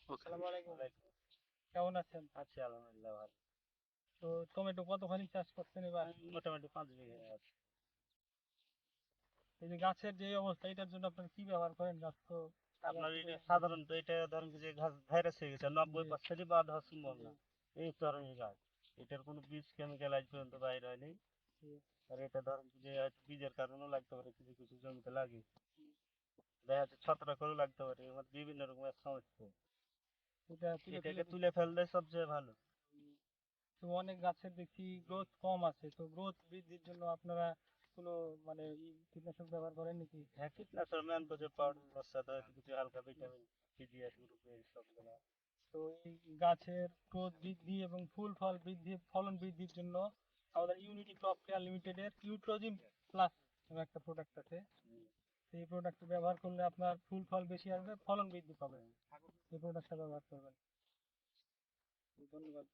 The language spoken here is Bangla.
আসসালামু আলাইকুম। কেমন আছেন? আছি আলহামদুলিল্লাহ ভালো। তো টমেটো কতখানি চাষ করছেন এবার? মোটামুটি 5 বিঘা আছে। এই যে গাছের যে অবস্থা, এটার জন্য আপনারা কি ব্যবহার করেন? গাছ তো আগা আপনার থেকে এটা এখন দেখি। সাধারণত এটা ধরেন যে ঘাস ভাইরাস হয়ে গেছে, জি 90% বাদ হওয়া সম্ভব জি না। এই ধরনের গাছ, এটার কোনো বীজ কেমিক্যাল আজ পর্যন্ত বাইরে হয়নি। জি। আর এটা ধরেন যে হয়তো বীজের কারণেও লাগতে পারে, কিছু কিছু জমিতে লাগে, দেখা যাচ্ছে ছত্রাকেরও লাগতে পারে, এর মধ্যে বিভিন্ন রকমের সমস্যা। এটা তুলে তুলে এটাকে তুলে দিচ্ছেন। ফেললে সবচেয়ে ভালো। তো অনেক গাছের দেখি গ্রোথ কম আছে, তো গ্রোথ বৃদ্ধির জন্য আপনারা কোনো মানে কীটনাশক ব্যবহার করেন নাকি? হ্যাঁ, কীটনাশক ম্যানকোজেব পাউডার সাথে হয়তো কিছু হালকা ভিটামিন পিজিআর গ্রুপে সবগুলো। তো এই গাছের গ্রোথ বৃদ্ধি এবং ফুল ফল বৃদ্ধি ফলন বৃদ্ধির জন্য আমাদের ইউনিটি ক্রপ কেয়ার লিমিটেডের ইউট্রোজিম প্লাস নামে একটা প্রোডাক্ট আছে। এই প্রোডাক্ট ব্যবহার করলে আপনার ফুল ফল বেশি আসবে, ফলন বৃদ্ধি পাবে। এই প্রোডাক্টটা ব্যবহার করবেন। ধন্যবাদ।